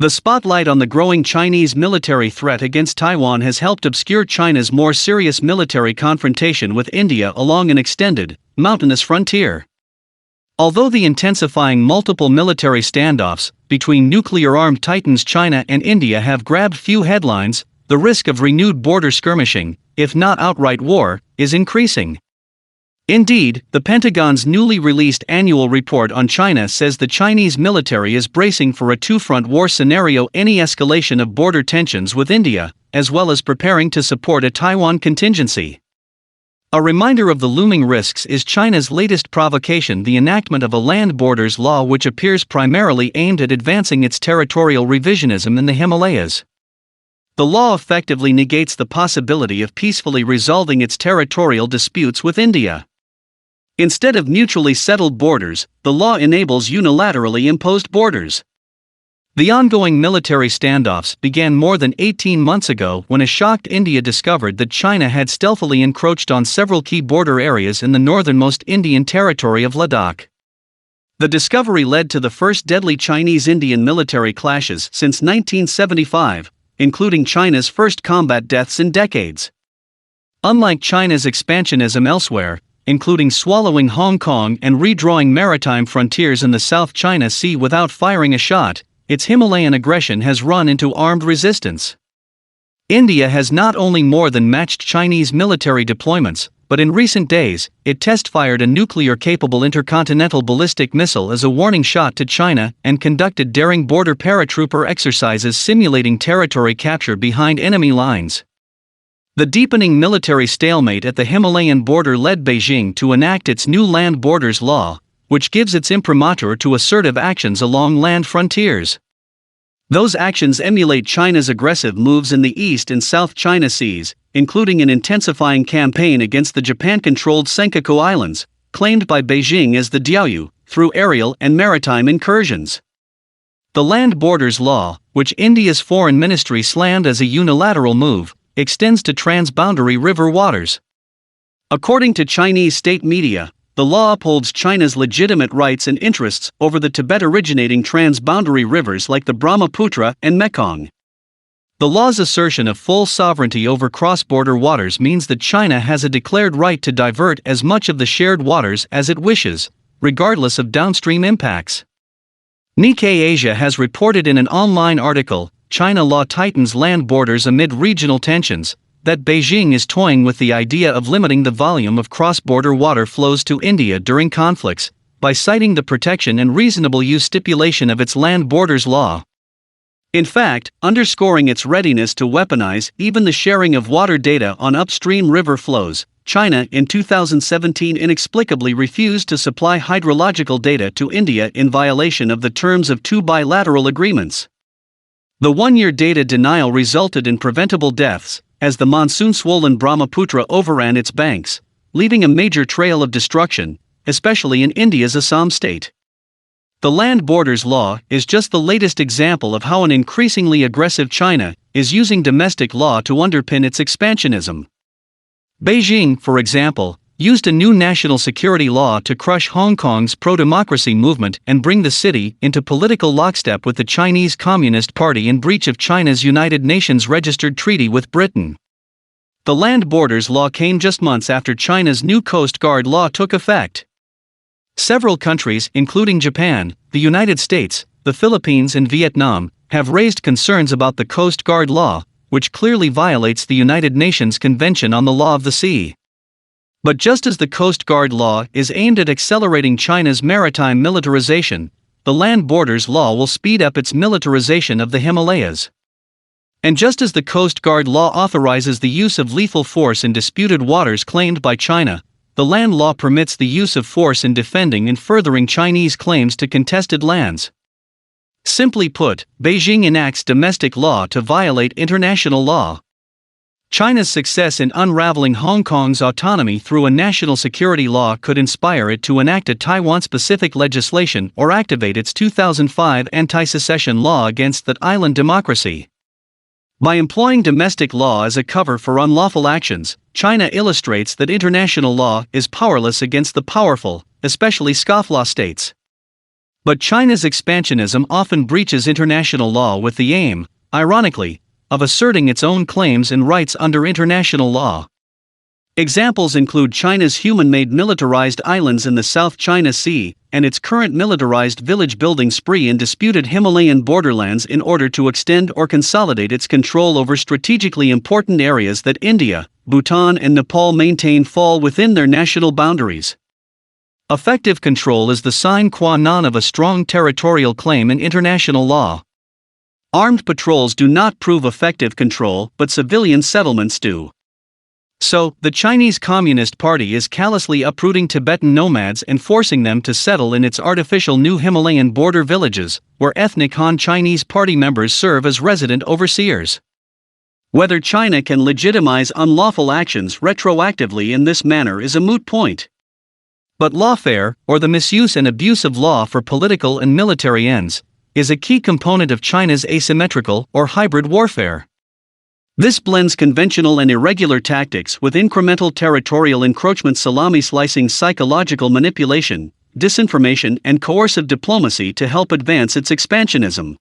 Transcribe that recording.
The spotlight on the growing Chinese military threat against Taiwan has helped obscure China's more serious military confrontation with India along an extended, mountainous frontier. Although the intensifying multiple military standoffs between nuclear-armed titans China and India have grabbed few headlines, the risk of renewed border skirmishing, if not outright war, is increasing. Indeed, the Pentagon's newly released annual report on China says the Chinese military is bracing for a two-front war scenario, any escalation of border tensions with India, as well as preparing to support a Taiwan contingency. A reminder of the looming risks is China's latest provocation, the enactment of a land borders law which appears primarily aimed at advancing its territorial revisionism in the Himalayas. The law effectively negates the possibility of peacefully resolving its territorial disputes with India. Instead of mutually settled borders, the law enables unilaterally imposed borders. The ongoing military standoffs began more than 18 months ago when a shocked India discovered that China had stealthily encroached on several key border areas in the northernmost Indian territory of Ladakh. The discovery led to the first deadly Chinese-Indian military clashes since 1975, including China's first combat deaths in decades. Unlike China's expansionism elsewhere, including swallowing Hong Kong and redrawing maritime frontiers in the South China Sea without firing a shot, its Himalayan aggression has run into armed resistance. India has not only more than matched Chinese military deployments, but in recent days, it test-fired a nuclear-capable intercontinental ballistic missile as a warning shot to China and conducted daring border paratrooper exercises simulating territory capture behind enemy lines. The deepening military stalemate at the Himalayan border led Beijing to enact its new land borders law, which gives its imprimatur to assertive actions along land frontiers. Those actions emulate China's aggressive moves in the East and South China Seas, including an intensifying campaign against the Japan-controlled Senkaku Islands, claimed by Beijing as the Diaoyu, through aerial and maritime incursions. The land borders law, which India's foreign ministry slammed as a unilateral move, extends to transboundary river waters. According to Chinese state media, the law upholds China's legitimate rights and interests over the Tibet-originating transboundary rivers like the Brahmaputra and Mekong. The law's assertion of full sovereignty over cross-border waters means that China has a declared right to divert as much of the shared waters as it wishes, regardless of downstream impacts. Nikkei Asia has reported in an online article, China law tightens land borders amid regional tensions, that Beijing is toying with the idea of limiting the volume of cross-border water flows to India during conflicts, by citing the protection and reasonable use stipulation of its land borders law. In fact, underscoring its readiness to weaponize even the sharing of water data on upstream river flows, China in 2017 inexplicably refused to supply hydrological data to India in violation of the terms of two bilateral agreements. The one-year data denial resulted in preventable deaths, as the monsoon-swollen Brahmaputra overran its banks, leaving a major trail of destruction, especially in India's Assam state. The land borders law is just the latest example of how an increasingly aggressive China is using domestic law to underpin its expansionism. Beijing, for example, used a new national security law to crush Hong Kong's pro-democracy movement and bring the city into political lockstep with the Chinese Communist Party in breach of China's United Nations registered treaty with Britain. The land borders law came just months after China's new Coast Guard law took effect. Several countries, including Japan, the United States, the Philippines and Vietnam, have raised concerns about the Coast Guard law, which clearly violates the United Nations Convention on the Law of the Sea. But just as the Coast Guard law is aimed at accelerating China's maritime militarization, the land borders law will speed up its militarization of the Himalayas. And just as the Coast Guard law authorizes the use of lethal force in disputed waters claimed by China, the land law permits the use of force in defending and furthering Chinese claims to contested lands. Simply put, Beijing enacts domestic law to violate international law. China's success in unraveling Hong Kong's autonomy through a national security law could inspire it to enact a Taiwan-specific legislation or activate its 2005 anti-secession law against that island democracy. By employing domestic law as a cover for unlawful actions, China illustrates that international law is powerless against the powerful, especially scofflaw states. But China's expansionism often breaches international law with the aim, ironically, of asserting its own claims and rights under international law. Examples include China's human-made militarized islands in the South China Sea, and its current militarized village-building spree in disputed Himalayan borderlands in order to extend or consolidate its control over strategically important areas that India, Bhutan and Nepal maintain fall within their national boundaries. Effective control is the sine qua non of a strong territorial claim in international law. Armed patrols do not prove effective control, but civilian settlements do. So, the Chinese Communist Party is callously uprooting Tibetan nomads and forcing them to settle in its artificial new Himalayan border villages, where ethnic Han Chinese Party members serve as resident overseers. Whether China can legitimize unlawful actions retroactively in this manner is a moot point. But lawfare, or the misuse and abuse of law for political and military ends, is a key component of China's asymmetrical or hybrid warfare. This blends conventional and irregular tactics with incremental territorial encroachment, salami slicing, psychological manipulation, disinformation and coercive diplomacy to help advance its expansionism.